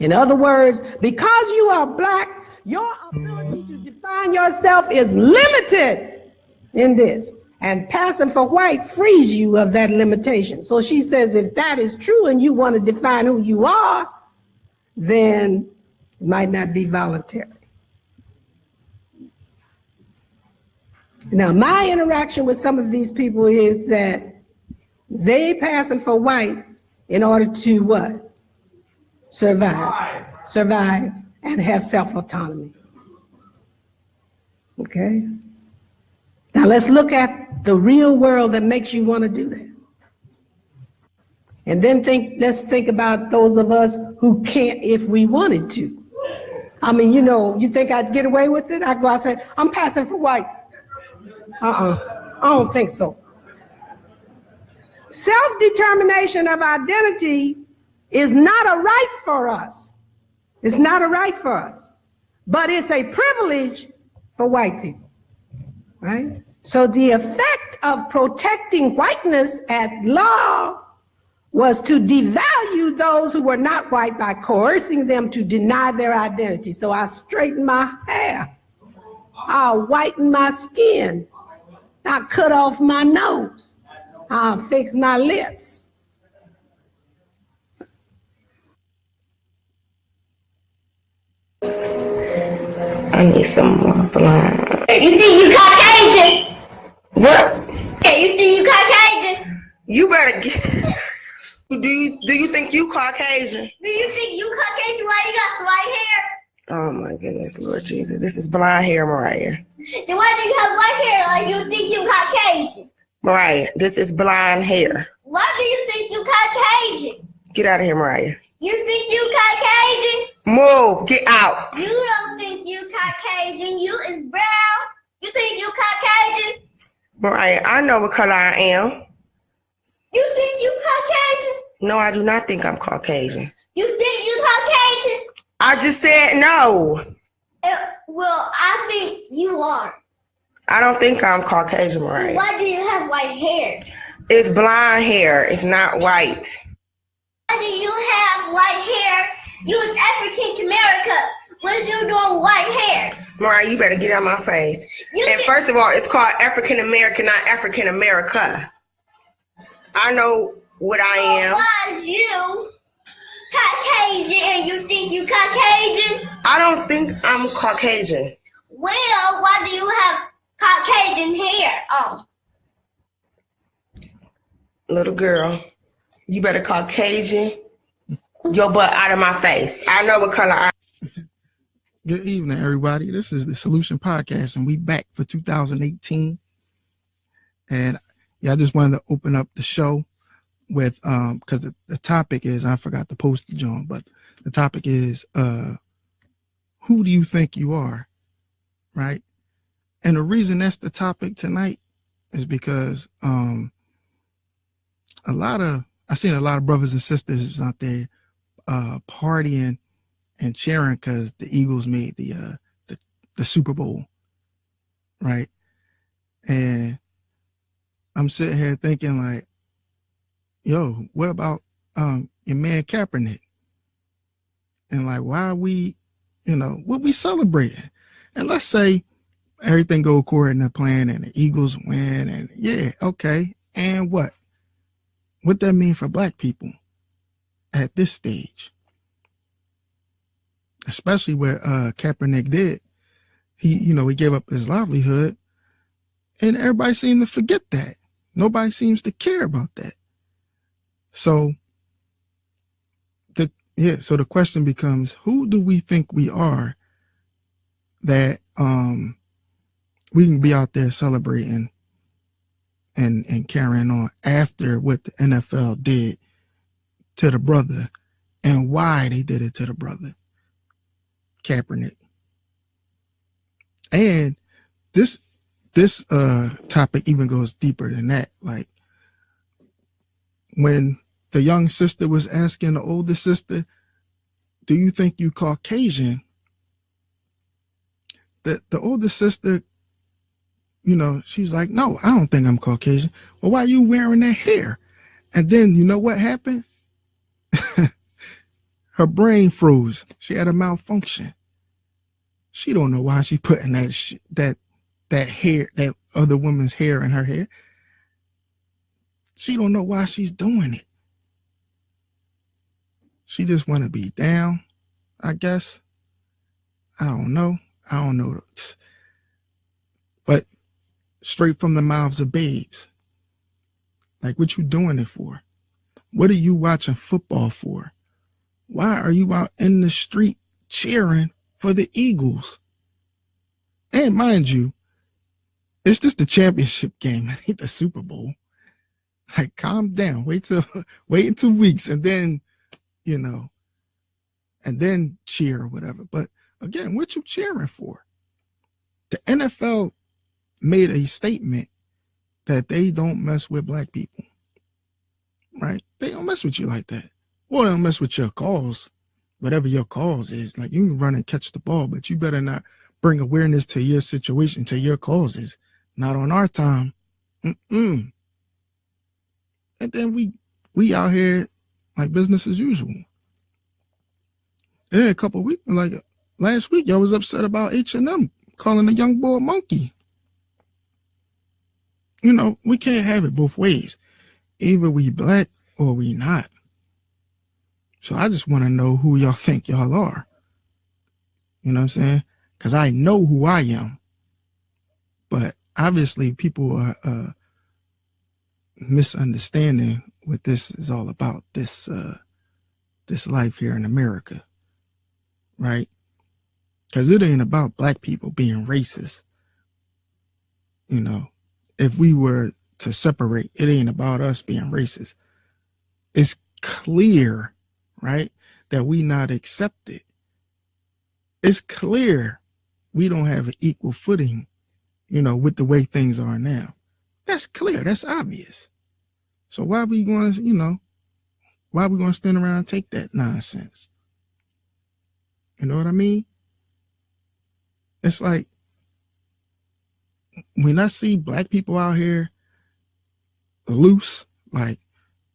In other words, because you are black, your ability to define yourself is limited in this. And passing for white frees you of that limitation. So she says, if that is true and you want to define who you are, then it might not be voluntary. Now, my interaction with some of these people is that they passing for white in order to what? Survive and have self-autonomy. Okay? Now let's look at the real world that makes you want to do that. And then let's think about those of us who can't if we wanted to. I mean, you think I'd get away with it? I go out and say, I'm passing for white. I don't think so. Self-determination of identity is not a right for us. It's not a right for us, but it's a privilege for white people. Right? So the effect of protecting whiteness at law was to devalue those who were not white by coercing them to deny their identity. So I straighten my hair, I whiten my skin, I cut off my nose, I fix my lips. I need some more blind. You think you Caucasian? What? Yeah, you think you Caucasian? You better get. Do you think you Caucasian? Do you think you Caucasian? Why you got some white hair? Oh my goodness, Lord Jesus. This is blonde hair, Mariah. Then why do you have white hair like you think you Caucasian? Mariah, this is blonde hair. Why do you think you Caucasian? Get out of here, Mariah. You think you Caucasian? Move, get out. You don't think you Caucasian. You is brown. You think you Caucasian? Mariah, I know what color I am. You think you Caucasian? No, I do not think I'm Caucasian. You think you Caucasian? I just said no. Well, I think you are. I don't think I'm Caucasian, Mariah. Why do you have white hair? It's blonde hair. It's not white. Why do you have white hair? You was African America. What's you doing white hair? Mariah, you better get out of my face. First of all, it's called African American, not African America. I know what I am. Why is you Caucasian and you think you Caucasian? I don't think I'm Caucasian. Well, why do you have Caucasian hair? Oh. Little girl, you better Caucasian your butt out of my face. I know what color I am. Good evening, everybody. This is the Solution Podcast, and we back for 2018. And yeah, I just wanted to open up the show with because the topic is, I forgot to post it, John, but the topic is who do you think you are? Right? And the reason that's the topic tonight is because I seen a lot of brothers and sisters out there partying and cheering because the Eagles made the Super Bowl, right? And I'm sitting here thinking like, yo, what about your man Kaepernick? And like, why are we, what we celebrating? And let's say everything go according to plan and the Eagles win, and yeah, okay. And what that mean for black people at this stage? Especially what Kaepernick did. He gave up his livelihood, and everybody seemed to forget that. Nobody seems to care about that. So the question becomes, who do we think we are that we can be out there celebrating and carrying on after what the NFL did to the brother and why they did it to the brother, Kaepernick. And this topic even goes deeper than that. Like when the young sister was asking the older sister, do you think you Caucasian? The older sister, she was like, no, I don't think I'm Caucasian. Well, why are you wearing that hair? And then you know what happened? Her brain froze. She had a malfunction. She don't know why she's putting that hair, that other woman's hair in her hair. She don't know why she's doing it. She just want to be down, I guess. I don't know. But straight from the mouths of babes. Like, what you doing it for? What are you watching football for? Why are you out in the street cheering for the Eagles? And mind you, it's just the championship game. It ain't the Super Bowl. Like, calm down. Wait in 2 weeks and then, and then cheer or whatever. But again, what you cheering for? The NFL made a statement that they don't mess with black people. Right? They don't mess with you like that. Well, they don't mess with your cause, whatever your cause is. Like, you can run and catch the ball, but you better not bring awareness to your situation, to your causes. Not on our time. And then we out here like business as usual. And a couple of weeks, like last week, y'all was upset about H&M calling a young boy a monkey. We can't have it both ways. Either we black or we not. So I just want to know who y'all think y'all are. You know what I'm saying? Because I know who I am. But obviously people are misunderstanding what this is all about, this life here in America. Right? Because it ain't about black people being racist. If we were to separate, it ain't about us being racist. It's clear, right, that we not accepted. It's clear we don't have an equal footing, with the way things are now. That's clear. That's obvious. So why are we going to, stand around and take that nonsense? You know what I mean? It's like, when I see black people out here loose, like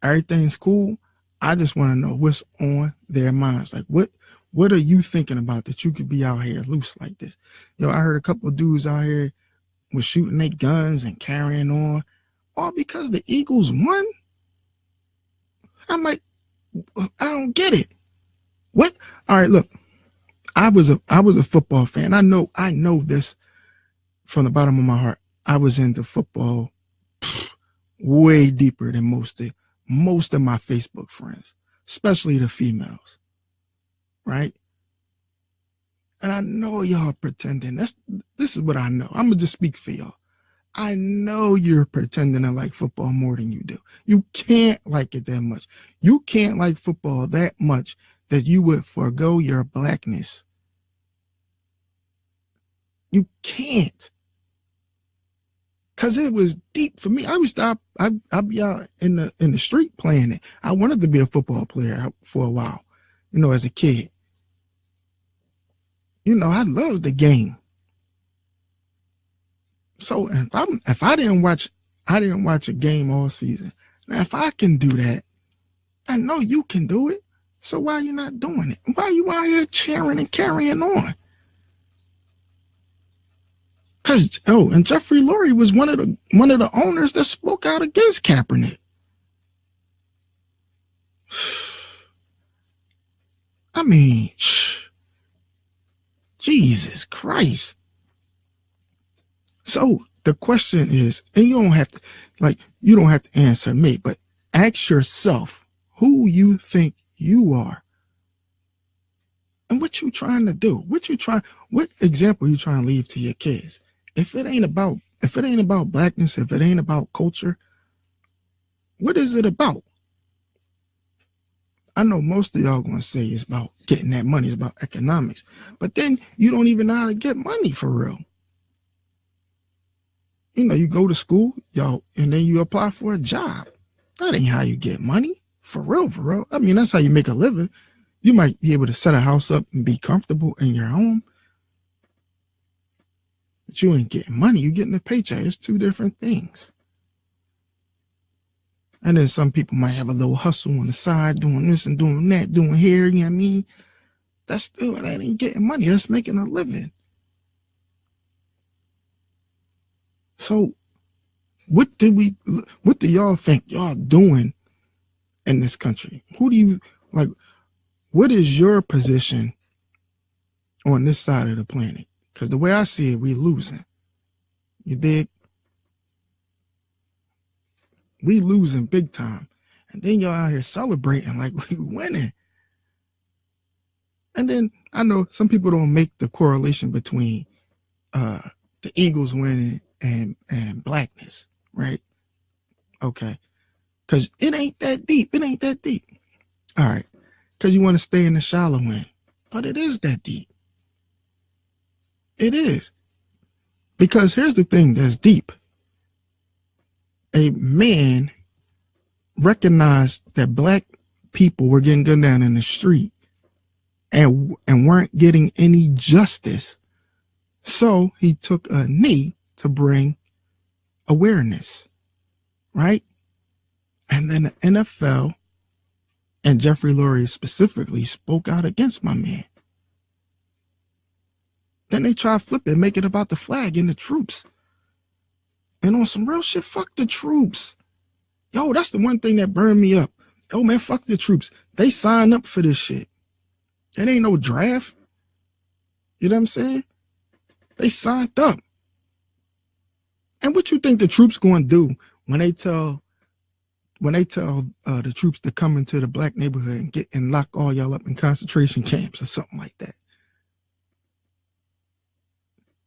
everything's cool, I just want to know what's on their minds. Like, what are you thinking about that you could be out here loose like this? I heard a couple of dudes out here was shooting their guns and carrying on, all because the Eagles won. I'm like, I don't get it. What? All right, look, I was a football fan. I know this from the bottom of my heart. I was into football way deeper than most of my Facebook friends, especially the females, right? And I know y'all pretending. This is what I know. I'm gonna just speak for y'all. I know you're pretending to like football more than you do. You can't like it that much. You can't like football that much that you would forego your blackness. You can't. Cause it was deep for me. I'd be out in the street playing it. I wanted to be a football player for a while, as a kid. I loved the game. So if I didn't watch a game all season. Now if I can do that, I know you can do it. So why are you not doing it? Why are you out here cheering and carrying on? And Jeffrey Lurie was one of the owners that spoke out against Kaepernick. I mean, Jesus Christ. So the question is, and you don't have to answer me, but ask yourself who you think you are. And what you trying to do? What example you trying to leave to your kids? If it ain't about blackness, if it ain't about culture, what is it about? I know most of y'all gonna say it's about getting that money, it's about economics, but then you don't even know how to get money for real. You go to school, y'all, and then you apply for a job. That ain't how you get money, for real, for real. I mean, that's how you make a living. You might be able to set a house up and be comfortable in your home, but you ain't getting money. You're getting a paycheck. It's two different things. And then some people might have a little hustle on the side, doing this and doing that, doing hair, you know what I mean? That ain't getting money. That's making a living. So what do y'all think y'all doing in this country? Who do you like? What is your position on this side of the planet? Because the way I see it, we losing. You dig? We losing big time. And then y'all out here celebrating like we winning. And then I know some people don't make the correlation between the Eagles winning and blackness, right? Okay. Because it ain't that deep. It ain't that deep. All right. Because you want to stay in the shallow end. But it is that deep. It is. Because here's the thing that's deep. A man recognized that black people were getting gunned down in the street and weren't getting any justice. So he took a knee to bring awareness, right? And then the NFL and Jeffrey Lurie specifically spoke out against my man. Then they try to flip it, make it about the flag and the troops. And on some real shit, fuck the troops. Yo, that's the one thing that burned me up. Yo, man, fuck the troops. They signed up for this shit. It ain't no draft. You know what I'm saying? They signed up. And what you think the troops going to do when they tell the troops to come into the black neighborhood and lock all y'all up in concentration camps or something like that?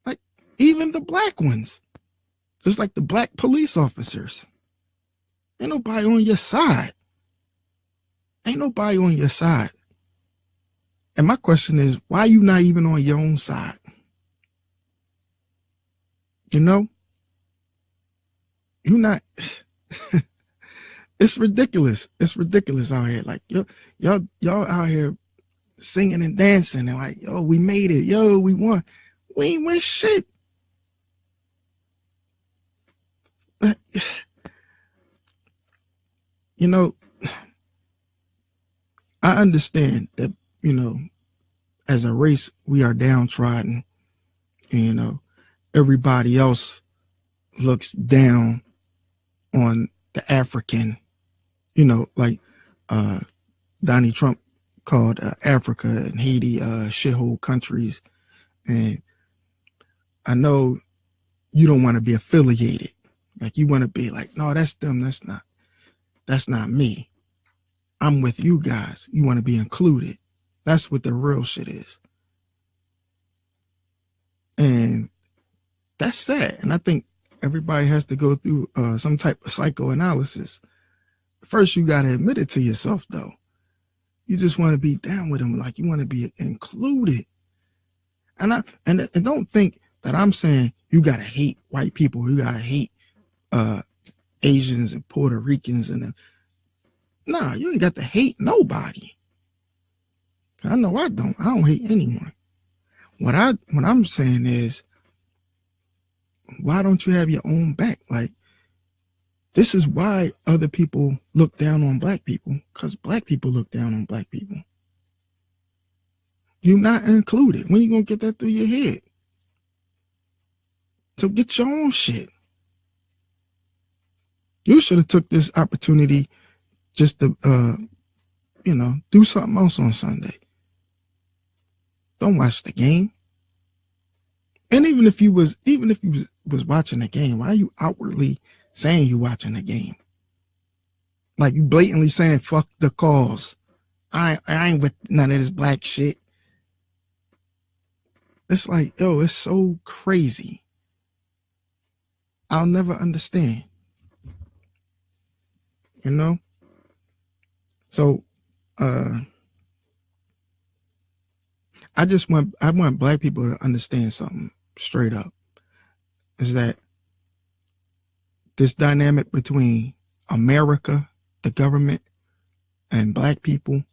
Like, even the black ones, just like the black police officers, ain't nobody on your side. Ain't nobody on your side. And my question is, why you not even on your own side? You know? You not... It's ridiculous. It's ridiculous out here. Like, y'all out here singing and dancing and like, yo, we made it. Yo, we won. We ain't win shit. You know, I understand that, you know, as a race, we are downtrodden. And, you know, everybody else looks down on the African, you know, like Donnie Trump called Africa and Haiti shithole countries. And I know you don't want to be affiliated. Like, you want to be like, no, that's them. That's not me. I'm with you guys. You want to be included. That's what the real shit is. And that's sad. And I think everybody has to go through some type of psychoanalysis. First, you got to admit it to yourself, though. You just want to be down with them. Like, you want to be included. And don't think that I'm saying you got to hate white people. You got to hate Asians and Puerto Ricans. Nah, you ain't got to hate nobody. I know I don't. I don't hate anyone. What I'm saying is, why don't you have your own back? Like, this is why other people look down on black people, because black people look down on black people. You're not included. When you gonna get that through your head? So get your own shit. You should have took this opportunity just to, you know, do something else on Sunday. Don't watch the game. And even if you was watching the game, why are you outwardly saying you watching the game? Like, you blatantly saying fuck the cause. I ain't with none of this black shit. It's like, yo, it's so crazy. I'll never understand. You know? So I want black people to understand something straight up. Is that this dynamic between America, the government, and black people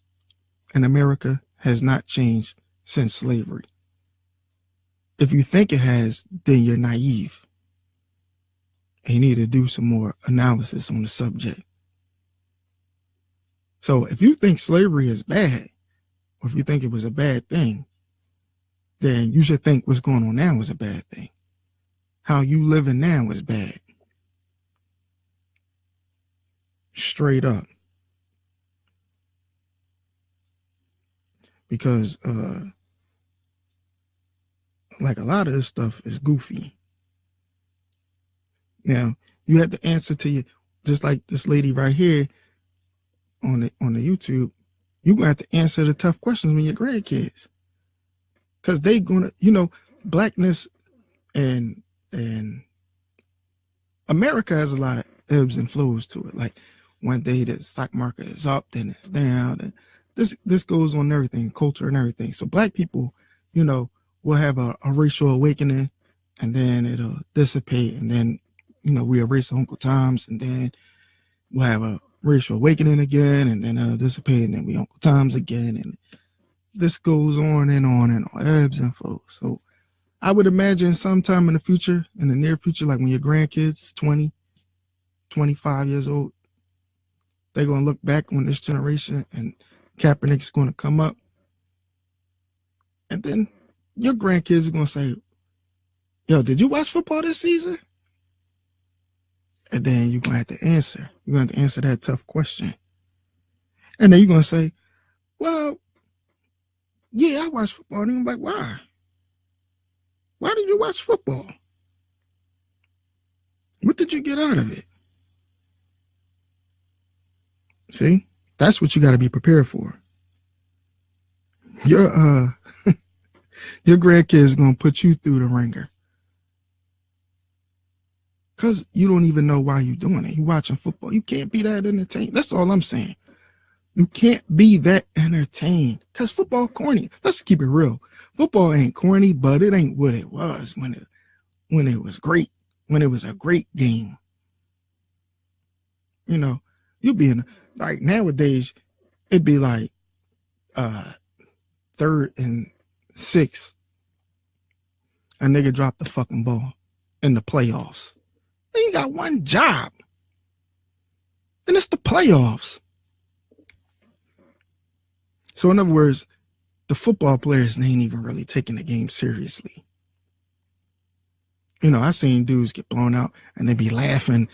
in America has not changed since slavery. If you think it has, then you're naive. And you need to do some more analysis on the subject. So if you think slavery is bad, or if you think it was a bad thing, then you should think what's going on now was a bad thing. How you living now is bad. Straight up. Because like a lot of this stuff is goofy. Now, you have to answer to you, just like this lady right here on the YouTube, you're gonna have to answer the tough questions when your grandkids. Because they gonna, blackness and America has a lot of ebbs and flows to it. Like one day the stock market is up, then it's down. And this goes on everything, culture and everything. So black people, will have a racial awakening, and then it'll dissipate, and then we erase Uncle Tom's, and then we'll have a racial awakening again, and then it'll dissipate, and then we Uncle Tom's again, and this goes on and on and on, ebbs and flows. So I would imagine sometime in the future, in the near future, like when your grandkids is 20, 25 years old, they're going to look back on this generation, and Kaepernick is going to come up, and then your grandkids are going to say, yo, did you watch football this season? And then you're going to have to answer. You're going to have to answer that tough question. And then you're going to say, well, yeah, I watched football. And I'm like, why? Why did you watch football? What did you get out of it? See, that's what you got to be prepared for. Your grandkids going to put you through the ringer. Because you don't even know why you're doing it. You're watching football. You can't be that entertained. That's all I'm saying. You can't be that entertained. Because football corny. Let's keep it real. Football ain't corny, but it ain't what it was when it was great. When it was a great game. You'll be in, like nowadays, it'd be like 3rd and 6. A nigga dropped the fucking ball in the playoffs. And you got one job. And it's the playoffs. So in other words, the football players, they ain't even really taking the game seriously. I seen dudes get blown out and they be laughing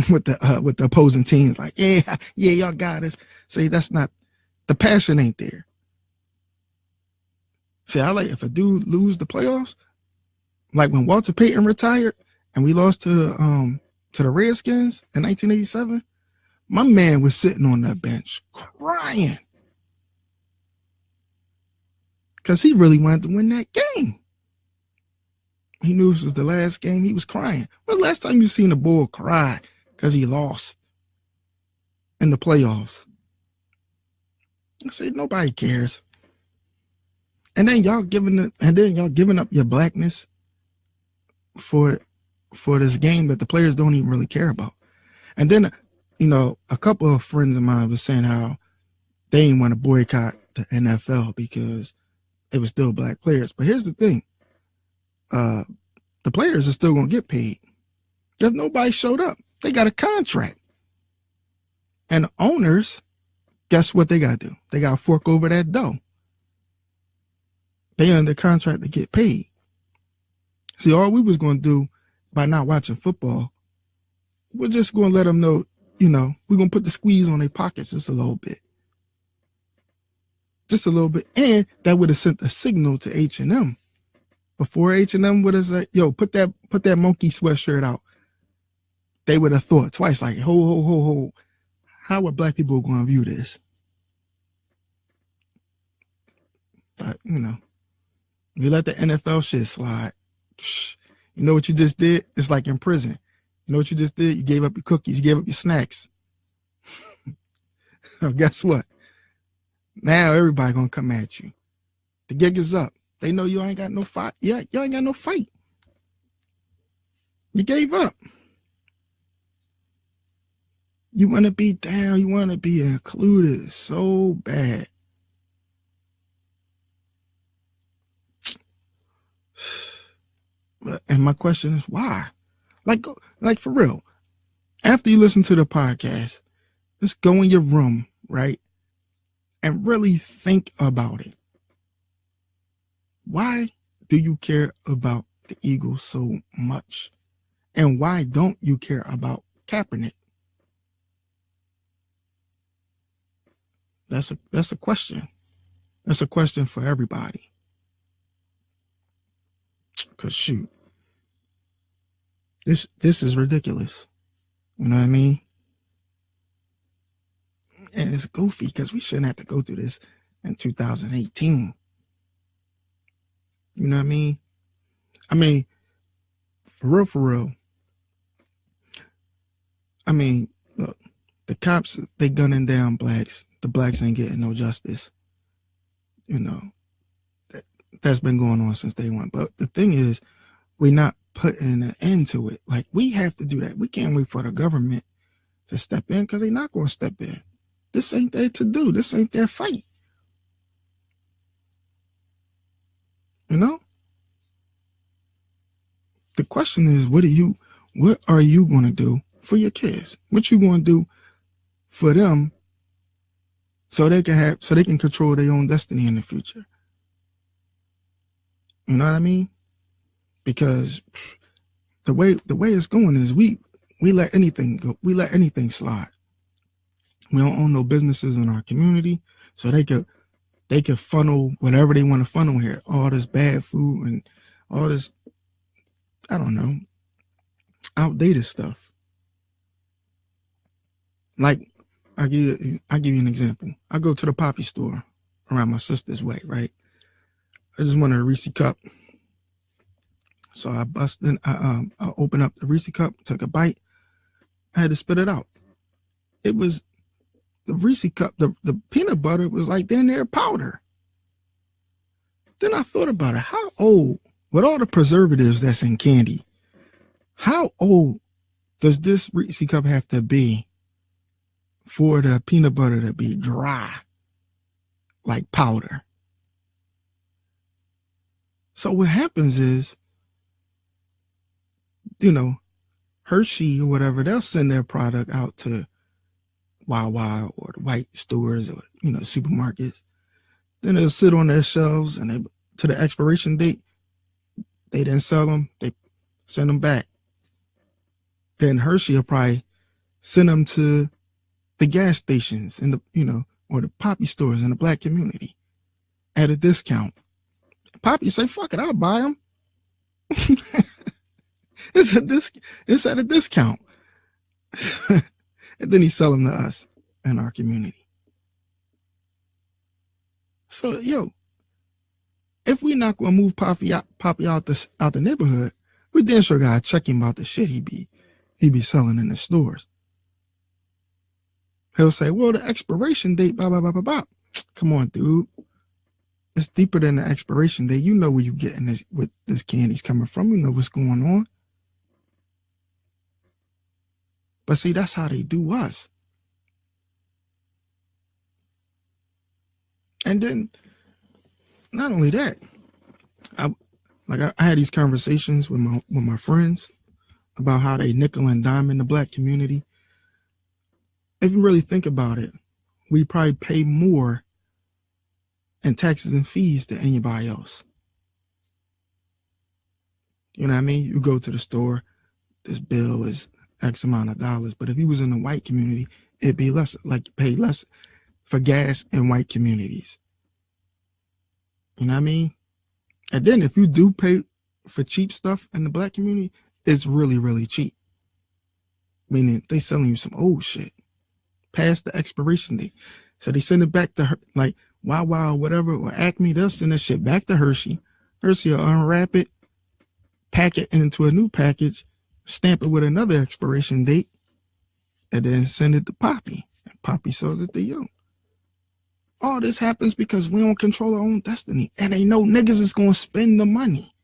with the opposing teams like, yeah, y'all got us. See, that's not, the passion ain't there. See, I like, if a dude lose the playoffs, like when Walter Payton retired and we lost to the Redskins in 1987, my man was sitting on that bench crying. Because he really wanted to win that game. He knew this was the last game. He was crying. When's the last time you seen a bull cry because he lost in the playoffs? I said, nobody cares. And then y'all giving up your blackness for this game that the players don't even really care about. And then, a couple of friends of mine was saying how they didn't want to boycott the NFL because it was still black players. But here's the thing. The players are still going to get paid. If nobody showed up, they got a contract. And the owners, guess what they got to do? They got to fork over that dough. They under contract to get paid. See, all we was going to do by not watching football, we're just going to let them know, we're going to put the squeeze on their pockets just a little bit. Just a little bit. And that would have sent a signal to H&M. Before H&M would have said, yo, put that monkey sweatshirt out. They would have thought twice, like, ho. How are black people going to view this? But, you let the NFL shit slide. You know what you just did? It's like in prison. You know what you just did? You gave up your cookies. You gave up your snacks. Guess what? Now everybody going to come at you. The gig is up. They know you ain't got no fight. Yeah, you ain't got no fight. You gave up. You want to be down. You want to be included so bad. And my question is why? Like for real. After you listen to the podcast, just go in your room, right? and really think about it. Why do you care about the Eagles so much? And why don't you care about Kaepernick? That's a question. That's a question for everybody. Cause shoot, this is ridiculous. You know what I mean? And it's goofy because we shouldn't have to go through this in 2018. You know what I mean? I mean, for real. I mean, look, the cops, they gunning down blacks. The blacks ain't getting no justice. You know, that's been going on since day one. But the thing is, we're not putting an end to it. Like, we have to do that. We can't wait for the government to step in because they're not going to step in. This ain't their to do. This ain't their fight. You know? The question is, what are you going to do for your kids? What you going to do for them so they can control their own destiny in the future? You know what I mean? Because the way it's going is we let anything go. We let anything slide. We don't own no businesses in our community, so they could funnel whatever they want to funnel here. All this bad food and all this, I don't know, outdated stuff. Like, I'll give you an example. I go to the Poppy store around my sister's way, right? I just wanted a Reese cup. So I I opened up the Reese cup, took a bite. I had to spit it out. It was the Reese cup, the peanut butter was like in there powder. Then I thought about it. How old, with all the preservatives that's in candy, how old does this Reese cup have to be for the peanut butter to be dry, like powder? So what happens is, you know, Hershey or whatever, they'll send their product out to Wawa or the white stores or, you know, supermarkets. Then it'll sit on their shelves and to the expiration date, they didn't sell them, they send them back. Then Hershey will probably send them to the gas stations and or the Poppy stores in the black community at a discount. Poppy say, fuck it, I'll buy them. It's at a discount. And then he sell them to us in our community. So, if we not gonna move Poppy out the neighborhood, we damn sure gotta check him about the shit he be selling in the stores. He'll say, well, the expiration date, blah, blah, blah, blah, blah. Come on, dude. It's deeper than the expiration date. You know where you getting this candy's coming from. You know what's going on. But see, that's how they do us. And then, not only that, I had these conversations with my friends about how they nickel and dime the black community. If you really think about it, we probably pay more in taxes and fees than anybody else. You know what I mean? You go to the store, this bill is X amount of dollars. But if you was in the white community, it'd be less, like you pay less for gas in white communities. You know what I mean? And then if you do pay for cheap stuff in the black community, it's really, really cheap. Meaning they selling you some old shit past the expiration date. So they send it back to her, like Wawa or whatever, or Acme, they'll send that shit back to Hershey. Hershey will unwrap it, pack it into a new package, stamp it with another expiration date, and then send it to Poppy. And Poppy sells it to you. All this happens because we don't control our own destiny. And they know niggas is going to spend the money.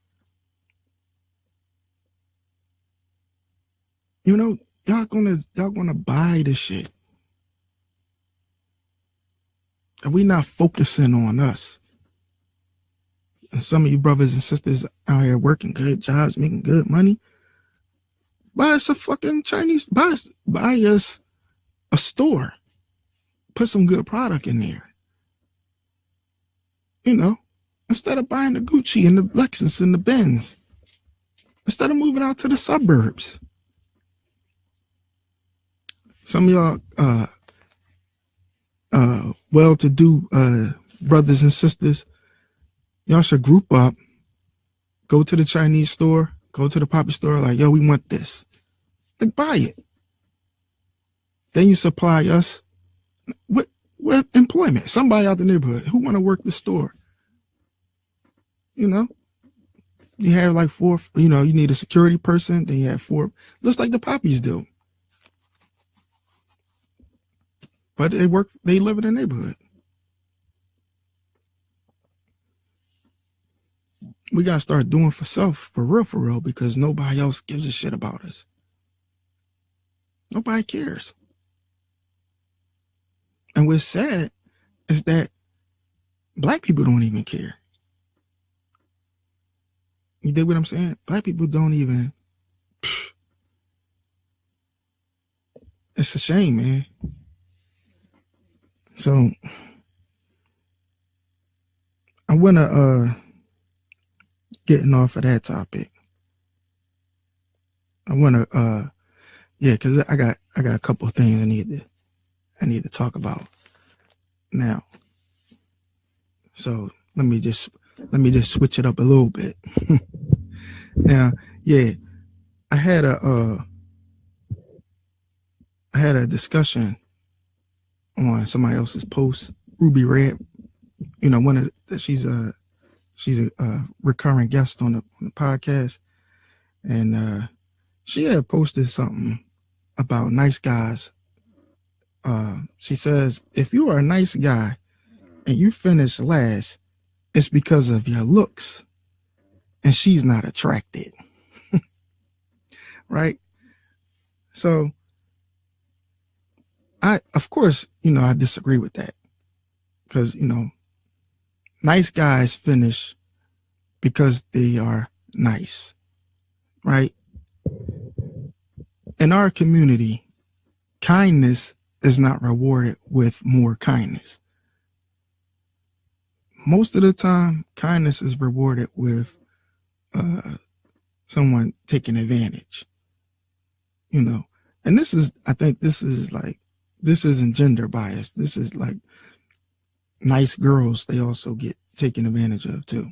You know, y'all gonna buy the shit. And we not focusing on us. And some of you brothers and sisters out here working good jobs, making good money. Buy us a fucking Chinese, buy us a store. Put some good product in there. You know, instead of buying the Gucci and the Lexus and the Benz, instead of moving out to the suburbs. Some of y'all well-to-do brothers and sisters, y'all should group up, go to the Chinese store, go to the poppy store, like, yo, we want this. And buy it. Then you supply us with employment. Somebody out the neighborhood who want to work the store. You know? You have like 4, you know, you need a security person, then you have 4, just like the poppies do. But they live in the neighborhood. We got to start doing for self, for real, because nobody else gives a shit about us. Nobody cares. And what's sad is that black people don't even care. You dig what I'm saying? Black people don't even. It's a shame, man. So I wanna getting off of that topic. I wanna because I got a couple of things I need to talk about now. So let me just switch it up a little bit. Now, yeah, I had a discussion on somebody else's post, Ruby Red. You know, she's a recurring guest on the podcast, and she had posted something about nice guys. She says, if you are a nice guy and you finish last, it's because of your looks, and she's not attracted. Right? So of course, you know, I disagree with that, because, you know, nice guys finish because they are nice, right? In our community, kindness is not rewarded with more kindness. Most of the time, kindness is rewarded with someone taking advantage, you know. And I think this isn't gender bias. This is like nice girls, they also get taken advantage of too.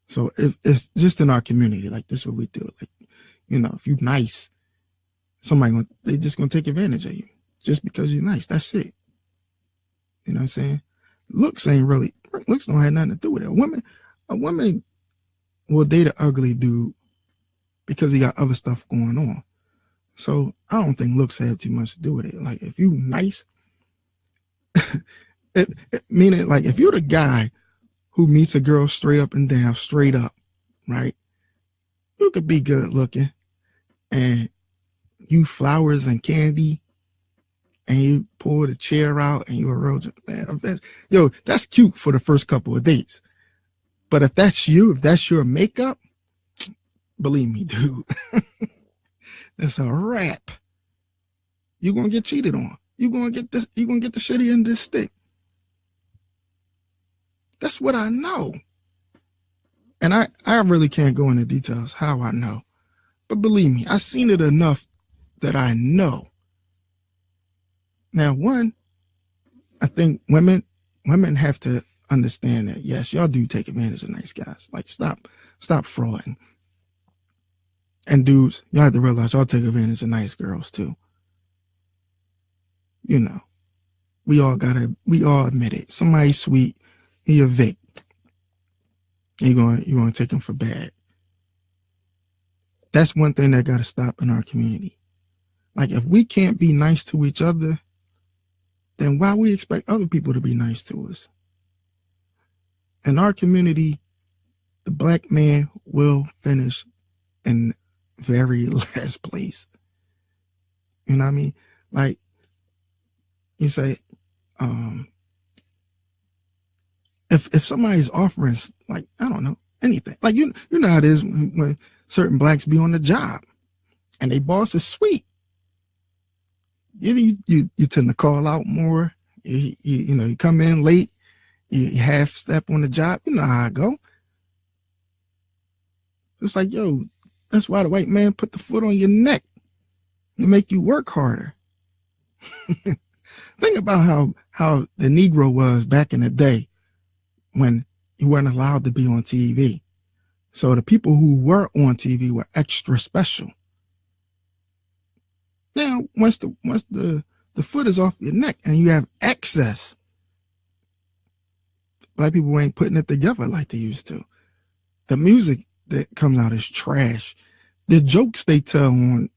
So if it's just in our community, like this is what we do. Like, you know, if you're nice, they just gonna take advantage of you just because you're nice. That's it. You know what I'm saying? Looks don't have nothing to do with it. A woman will date an ugly dude because he got other stuff going on. So I don't think looks have too much to do with it. Like, if you nice, meaning like if you're the guy who meets a girl straight up and down, straight up, right? You could be good looking, and you flowers and candy, and you pull the chair out and you a real man. Yo, that's cute for the first couple of dates. But if that's your makeup, believe me, dude, it's a wrap. You're gonna get cheated on. You're gonna get the shitty end of this stick. That's what I know. And I really can't go into details how I know. But believe me, I've seen it enough that I know. Now, one, I think women have to understand that, yes, y'all do take advantage of nice guys. Like, stop frauding. And dudes, y'all have to realize y'all take advantage of nice girls too. You know, we all admit it. Somebody's sweet, he a Vic. You're gonna take him for bad. That's one thing that gotta stop in our community. Like, if we can't be nice to each other, then why we expect other people to be nice to us? In our community, the black man will finish in very last place. You know what I mean? Like, you say, if somebody's offering, like, I don't know, anything, like, you know how it is when certain blacks be on the job and they boss is sweet. You tend to call out more. You come in late, you half step on the job. You know how I go. It's like, yo, that's why the white man put the foot on your neck to make you work harder. Think about how the Negro was back in the day when you weren't allowed to be on TV. So the people who were on TV were extra special. Now, once the foot is off your neck and you have access, black people ain't putting it together like they used to. The music that comes out is trash. The jokes they tell on